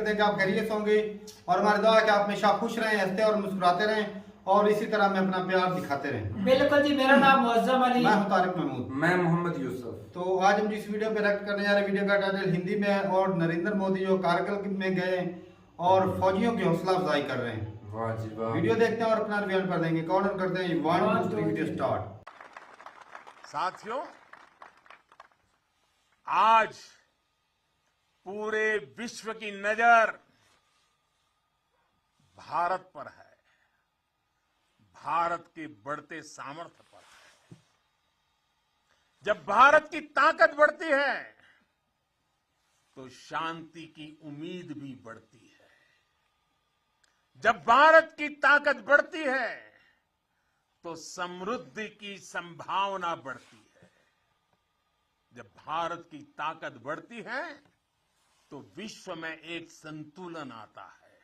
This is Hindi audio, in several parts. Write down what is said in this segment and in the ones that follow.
करते हैं कि आप खैरियत से होंगे और हमारी दुआ है कि आप हमेशा खुश रहें, हंसते और मुस्कुराते रहें और इसी तरह में अपना प्यार दिखाते रहें। बिल्कुल जी, मेरा नाम मुअज्जम अली, मैं हूं तारिक महमूद, मैं मोहम्मद यूसुफ। तो आज हम जिस वीडियो पे रिएक्ट करने जा रहे हैं, वीडियो का टाइटल हिंदी में है और नरेंद्र मोदी जो कारगिल में गए और फौजियों की हौसला अफजाई कर रहे हैं। वाह जी वाह। वीडियो देखते हैं और अपना रिव्यू कर देंगे। कॉर्नर करते हैं 1 2 3 वीडियो स्टार्ट। साथियों, आज पूरे विश्व की नजर भारत पर है, भारत के बढ़ते सामर्थ्य पर है। जब भारत की ताकत बढ़ती है तो शांति की उम्मीद भी बढ़ती है। जब भारत की ताकत बढ़ती है तो समृद्धि की संभावना बढ़ती है। जब भारत की ताकत बढ़ती है तो विश्व में एक संतुलन आता है।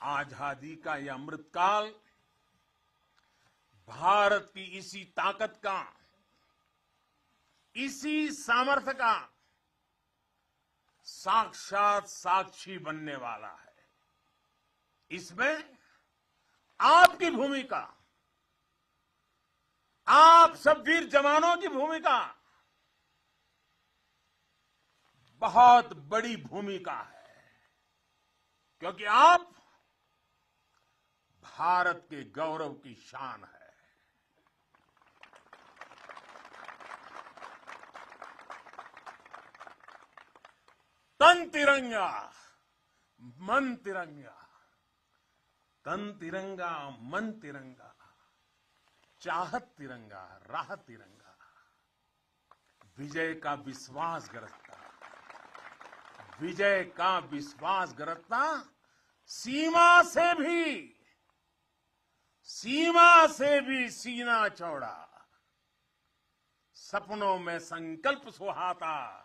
आजादी का यह अमृतकाल भारत की इसी ताकत का, इसी सामर्थ्य का साक्षात साक्षी बनने वाला है। इसमें आपकी भूमिका, आप सब वीर जवानों की भूमिका बहुत बड़ी भूमिका है, क्योंकि आप भारत के गौरव की शान है। तन तिरंगा मन तिरंगा, तन तिरंगा मन तिरंगा, चाहत तिरंगा राह तिरंगा, विजय का विश्वास गरजता, विजय का विश्वास गरजता, सीमा से भी सीना चौड़ा, सपनों में संकल्प सुहाता,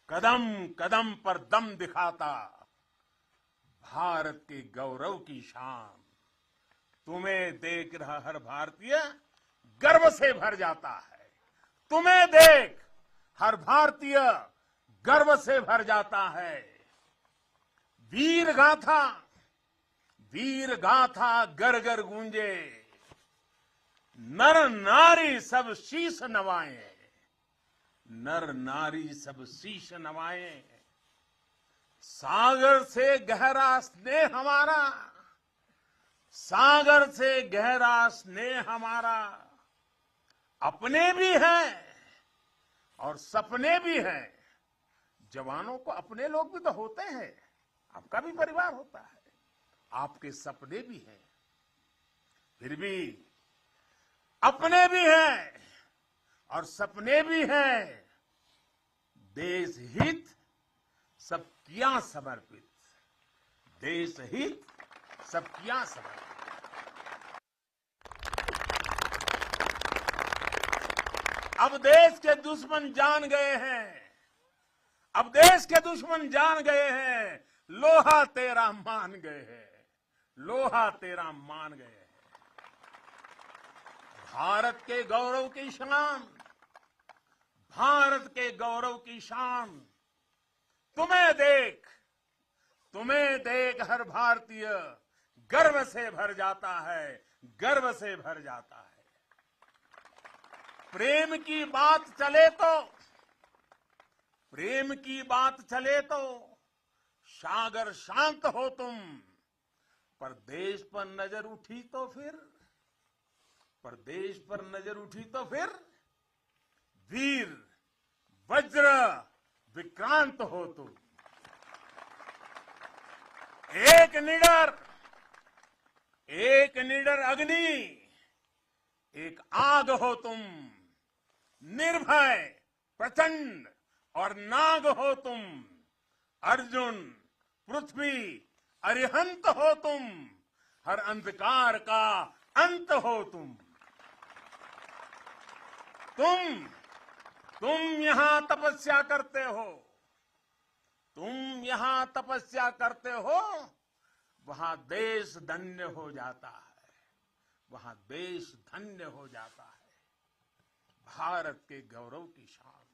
कदम कदम पर दम दिखाता, भारत के गौरव की शान। तुम्हें देख रहा हर भारतीय गर्व से भर जाता है। तुम्हें देख हर भारतीय गर्व से भर जाता है। वीर गाथा, वीर गाथा गर गर गूंजे, नर नारी सब शीश नवाएं, नर नारी सब शीश नवाएं। सागर से गहरा स्नेह हमारा, सागर से गहरा स्नेह हमारा, अपने भी हैं और सपने भी हैं। जवानों को अपने लोग भी तो होते हैं, आपका भी परिवार होता है, आपके सपने भी हैं, फिर भी अपने भी हैं और सपने भी हैं। देश हित सब किया समर्पित, देश हित सब किया समर्पित। अब देश के दुश्मन जान गए हैं, अब देश के दुश्मन जान गए हैं, लोहा तेरा मान गए हैं, लोहा तेरा मान गए हैं। भारत के गौरव की शान, भारत के गौरव की शान। तुम्हें देख हर भारतीय गर्व से भर जाता है, गर्व से भर जाता है। प्रेम की बात चले तो, प्रेम की बात चले तो सागर शांत हो तुम, पर देश पर नजर उठी तो फिर, पर देश पर नजर उठी तो फिर वीर वज्र विक्रांत हो तुम। एक निडर अग्नि, एक आग हो तुम, निर्भय प्रचंड और नाग हो तुम। अर्जुन पृथ्वी अरिहंत हो तुम, हर अंधकार का अंत हो तुम। तुम यहां तपस्या करते हो, तुम यहां तपस्या करते हो, वहां देश धन्य हो जाता है, वहां देश धन्य हो जाता है। भारत के गौरव की शान,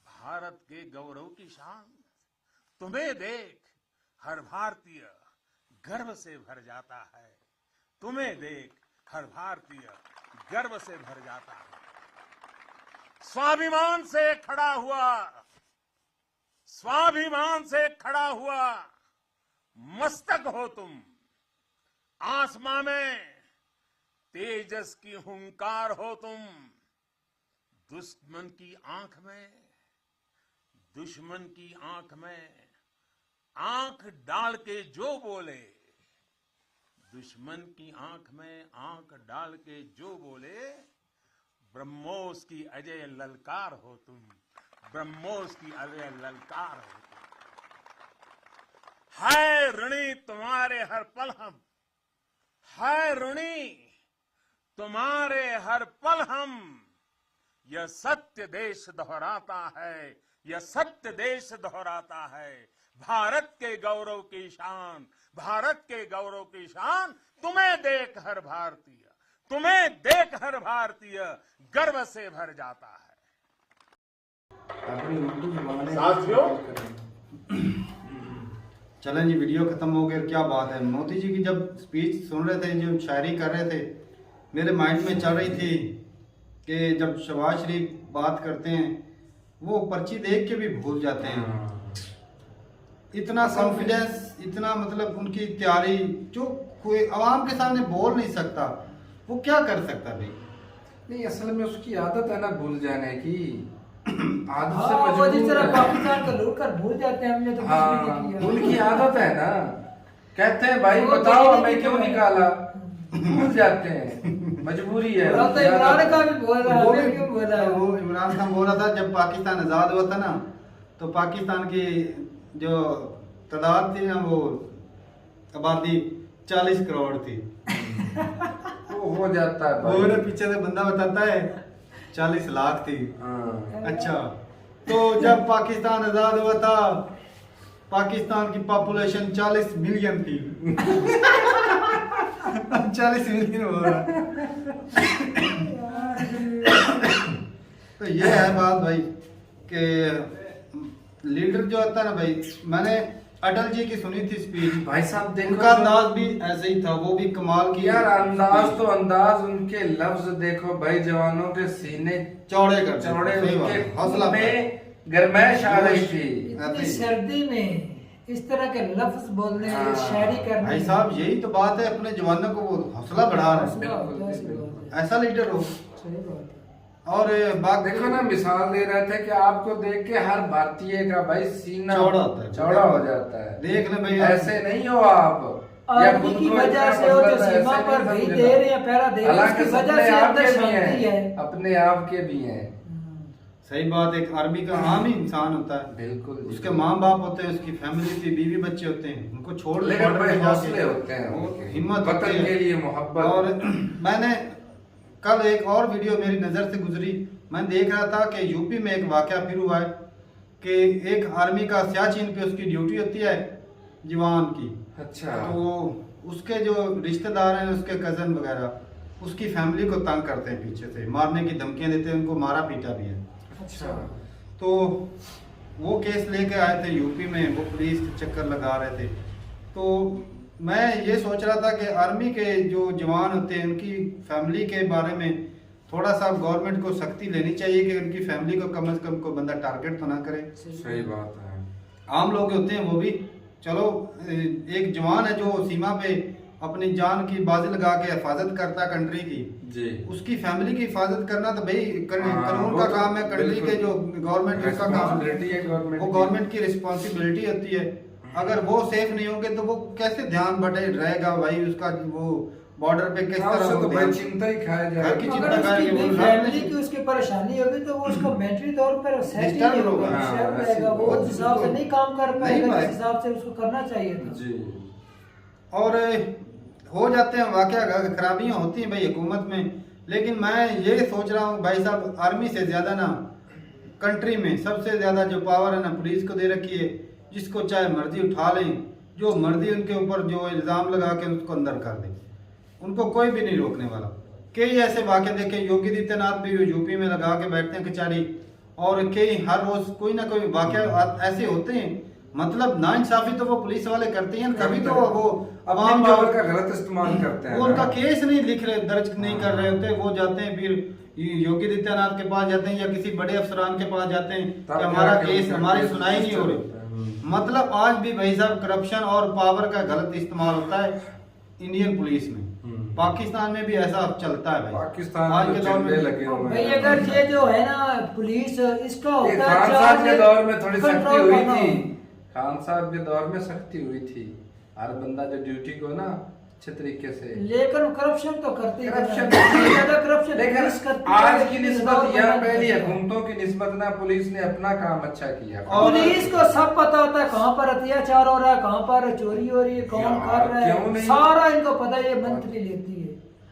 भारत के गौरव की शान। तुम्हें देख हर भारतीय गर्व से भर जाता है। तुम्हें देख हर भारतीय गर्व से भर जाता है। स्वाभिमान से खड़ा हुआ, स्वाभिमान से खड़ा हुआ मस्तक हो तुम। आसमां में तेजस की हुंकार हो तुम। दुश्मन की आंख में, दुश्मन की आंख में आंख डाल के जो बोले, दुश्मन की आंख में आंख डाल के जो बोले, ब्रह्मोस की अजय ललकार हो तुम। ब्रह्मोस की अजय ललकार हो तुम। है ऋणी तुम्हारे हर पल हम, है ऋणी तुम्हारे हर पल हम। यह सत्य देश दोहराता है, यह सत्य देश दोहराता है। भारत के गौरव की शान, भारत के गौरव की शान। तुम्हें देख हर भारतीय, तुम्हें देख हर भारतीय गर्व से भर जाता है। साथियों, चलें जी, वीडियो खत्म हो गया। क्या बात है, मोदी जी की जब स्पीच सुन रहे थे, जो शायरी कर रहे थे, मेरे माइंड में चल रही थी कि जब शहबाज शरीफ बात करते हैं वो पर्ची देख के भी भूल जाते हैं। इतना कॉन्फिडेंस, इतना मतलब उनकी तैयारी, जो कोई आवाम के सामने बोल नहीं सकता, वो क्या कर सकता भाई? नहीं, असल में उसकी आदत है ना भूल जाने की। आदत से हाँ, वो जिस मजबूर तरह है। पाकिस्तान को लूट कर भूल जाते हैं, हमने तो कुछ भी नहीं किया। उनकी आदत है ना, कहते हैं भाई वो बताओ तो हमें क्यों निकाला, भूल जाते हैं, मजबूरी है। वो तो इमरान का भी बोल रहा है, वो हमें भी- क्यों बोल रहा है? वो इमरान खान बोल रहा था जब पाकिस्तान आजाद हुआ था ना, तो पाकिस्तान की जो तादाद थी ना, वो आबादी 40 करोड़ थी। वो हो जाता है वो भाई। ना पीछे से बंदा बताता है 40 लाख थी। हाँ। अच्छा, तो जब पाकिस्तान आजाद हुआ था, पाकिस्तान की पॉपुलेशन 40 मिलियन थी। 40 मिलियन हो रहा। तो ये है बात भाई कि लीडर जो होता है ना भाई, मैंने अटल जी की सुनी थी स्पीच, भाई साहब देखो, उनका अंदाज भी ऐसे ही था, वो भी कमाल की। यार अंदाज तो अंदाज, उनके लफ्ज देखो भाई, जवानों के सीने चौड़े कर चौड़े, सही बात उनके है, हौसला में गरमैश आ रही थी। इतनी सर्दी में इस तरह के लफ्ज बोलने, हाँ। शायरी करने। भाई साहब यही तो बात है, अपने जवानों को वो हौसला बढ़ा रहे हैं। बिल्कुल, सही बिल्कुल। बात है। ऐसा लीडर हो। सही बात है। और बाकी देखो ना, मिसाल दे रहे थे कि आपको देख के हर भारतीय का भाई सीना चौड़ा होता है। चौड़ा हो जाता है। देख ले भाई, ऐसे नहीं हो आप, या आर्मी खुद की को वजह इतना से वो जो मतलब ऐसे सीमा नहीं पर भाई समझना। दे रहे हैं, पहरा दे रहे हैं, हालांकि उसकी वजह अपने से आप अंदर के भी शांति है। हैं, अपने आप के भी हैं। सही बात, एक आर्मी का आम ही इंसान होता है, बिल्कुल जी। उसके माँ बाप होते हैं, उसकी फैमिली थी, बीवी बच्चे होते हैं, उनको छोड़ के लेकिन border भाई पे जाके हौसले होते हैं वो उनके। हिम्मत वतन होती है। के लिए मोहब्बत। और मैंने कल एक और वीडियो मेरी नज़र से गुजरी, मैं देख रहा था कि यूपी में एक वाकया फिर हुआ है कि एक आर्मी का सियाचिन पे उसकी ड्यूटी होती है जवान की, अच्छा। तो उसके जो रिश्तेदार हैं, उसके कज़न वगैरह, उसकी फैमिली को तंग करते हैं, पीछे से मारने की धमकियां देते हैं, उनको मारा पीटा भी है। अच्छा। तो वो केस लेके आए थे यूपी में, वो पुलिस के चक्कर लगा रहे थे। तो मैं ये सोच रहा था कि आर्मी के जो जवान होते हैं, उनकी फैमिली के बारे में थोड़ा सा गवर्नमेंट को सख्ती लेनी चाहिए कि उनकी फैमिली को कम से कम कोई बंदा टारगेट तो ना करे। सही बात है। आम लोग होते हैं वो भी, चलो एक जवान है जो सीमा पे अपनी जान की बाजी लगा के हिफाजत करता है कंट्री की, जी। उसकी फैमिली की हिफाजत करना तो भाई हाँ, कानून वो का तो काम है, कंट्री बिल्कुल। के जो गवर्नमेंट उसका काम है, Responsibility है गवर्नमेंट वो की। गवर्नमेंट की रिस्पॉन्सिबिलिटी होती है। अगर वो सेफ नहीं होंगे तो वो कैसे ध्यान बटे रहेगा भाई उसका, वो बॉर्डर पे किस हाँ, तरह उससे वो तो भाई ध्यान- चिंता ही खाया घर की जाए। चिंता अगर करेंगे, उसकी वो फैमिली की उसकी परेशानी होगी तो वो उसको मेंटली तौर पर सेट Disturb नहीं होगा। होगा, हाँ, डिस्टर्ब ऐसी रहेगा, वो बात उस हिसाब से बिल्कुल। नहीं काम कर नहीं पाएगा भाई। जिस हिसाब से उसको करना चाहिए था। जी। और हो जाते हैं वाकया, खराबियां होती हैं भाई हुकूमत में, लेकिन मैं ये सोच रहा हूँ भाई साहब, आर्मी से ज्यादा ना कंट्री में सबसे ज्यादा जो पावर है ना पुलिस को दे रखी है, जिसको चाहे मर्जी उठा लें, जो मर्जी उनके ऊपर जो इल्जाम लगा के उसको अंदर कर दें, उनको कोई भी नहीं रोकने वाला। कई ऐसे वाकये देखे, योगी आदित्यनाथ भी यूपी में लगा के बैठते हैं कचहरी, और कई हर रोज कोई ना कोई वाकया ऐसे होते हैं। मतलब नाइंसाफी तो वो पुलिस वाले करते हैं, कभी तो वो अपने आवाम जो पावर का गलत इस्तेमाल करते हैं वो उनका ना। केस नहीं लिख रहे, दर्ज नहीं कर रहे होते, वो जाते हैं फिर योगी आदित्यनाथ के पास जाते हैं या किसी बड़े अफसरान के पास जाते हैं तब कि हमारा जाके केस उनका हमारी केस सुनाई नहीं हो होता है। रही। मतलब आज भी भाई साहब करप्शन और पावर का गलत इस्तेमाल होता है इंडियन पुलिस में। पाकिस्तान में भी ऐसा चलता है भाई। पाकिस्तान आज में के दौर झंडे में लगे हुए भाई हैं। अगर ये जो है ना पुलिस इसका ये होता है खान साहब के दौर में थोड़ी सख्ती कंट्रोल हुई करना। थी, खान साहब के दौर में सख्ती हुई थी, हर बंदा जो ड्यूटी को ना अच्छे तरीके से। लेकिन करप्शन तो करते ही करप्शन ज्यादा करप्शन लेकिन पुलिस करती आज है, की इस निस्बत दौर या में पहली नहीं करती। हुकूमतों की निस्बत ना पुलिस ने अपना काम अच्छा किया। और- पुलिस को सब पता होता है कहाँ पर अत्याचार हो रहा है, कहाँ पर चोरी हो रही है, कौन यार, कर रहा क्यों है, नहीं? सारा इनको पता है, ये मंत्री लेती है।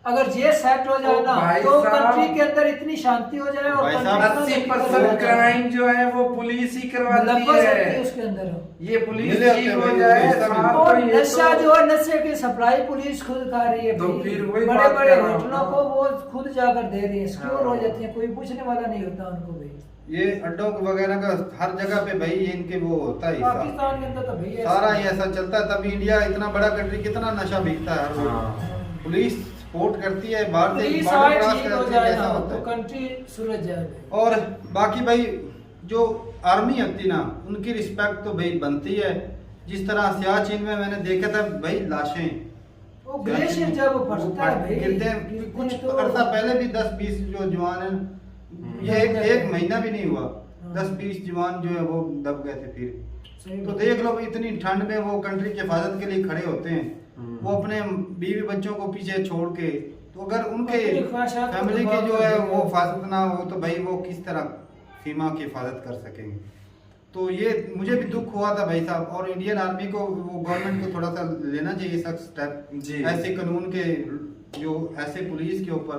अगर ये सेट हो जाए ओ ना भाई तो साहब, कंट्री के अंदर इतनी शांति हो जाए और भाई country साहब, में 80% क्राइम जो है वो पुलिस ही करवाती मुलव्वस होती है है। उसके अंदर। ये पुलिस मिले होते ठीक हैं हो भाई, जाए ऐसा भी साथ और में ये नशा तो- जो है, नशे की सप्लाई पुलिस खुद कर रही है तो भाई। फिर वही बड़े बात बड़े कर रहा हूँ होटलों ना। को वो खुद जाकर दे रही है, सिक्योर हो हाँ। जाती है, कोई पूछने वाला नहीं होता उनको भाई। ये अड्डों वगैरह का हर जगह पे भाई ये इनके वो होता है हिसाब। पाकिस्तान के अंदर तो भाई ऐसा- सारा ही ऐसा चलता है, तभी इंडिया इतना बड़ा कंट्री कितना नशा बिकता है हर रोज। हाँ। पुलिस सपोर्ट करती है, बाहर से पुलिस बॉर्डर आए क्रॉस ठीक हो करती है, जाए ऐसा ना होता तो है। कंट्री सुलझ जाए भाई। और बाकी भाई जो आर्मी होती ना उनकी रिस्पेक्ट तो भाई बनती है। जिस तरह सियाचिन में मैंने देखा था भाई लाशें, वो ग्लेशियर जब फटता है भाई, गिरते हैं, गिरते कुछ हैं तो- अरसा पहले भी 10-20 जो जवान हैं, ये एक महीना भी नहीं हुआ, 10-20 जवान जो है वो दब गए थे फिर। सही तो बात। देख लो इतनी ठंड में वो कंट्री की हिफाजत के लिए खड़े होते हैं, वो अपने बीवी बच्चों को पीछे छोड़ के, तो अगर उनके अपनी ख्वाहिशात को फैमिली दबा की जो कर है देंगे। वो हिफाजत ना हो तो भाई वो किस तरह सीमा की हिफाजत कर सकेंगे। तो ये मुझे भी दुख हुआ था भाई साहब। और इंडियन आर्मी को वो गवर्नमेंट को थोड़ा सा लेना चाहिए सख्त स्टेप जी। ऐसे कानून के, जो ऐसे पुलिस के ऊपर,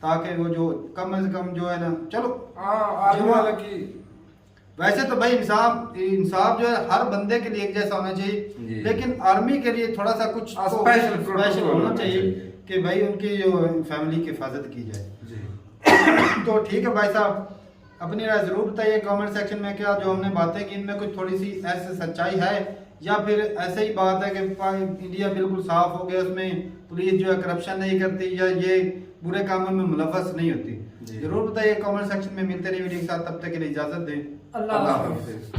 ताकि वो जो कम से कम जो है ना, चलो हाँ, आर्मी वाले की वैसे तो भाई इंसाफ जो है हर बंदे के लिए एक जैसा होना चाहिए, जी। लेकिन आर्मी के लिए थोड़ा सा कुछ तो स्पेशल स्पेशल प्रोटोकॉल होना होना चाहिए चाहिए। कि भाई उनकी जो फैमिली की हिफाजत की जाए। जी। तो ठीक है भाई साहब, अपनी राय जरूर बताइए कमेंट सेक्शन में, क्या जो हमने बातें की इनमें कुछ थोड़ी सी ऐसे सच्चाई है या फिर ऐसे ही बात है कि इंडिया बिल्कुल साफ हो गया, उसमें पुलिस जो है करप्शन नहीं करती या ये बुरे कामों में मुलव्वस नहीं होती। जी। जरूर बताइए कमेंट सेक्शन में। मिलते रहिए वीडियो के साथ, तब तक के लिए इजाजत दें। अल्लाह हाफिज।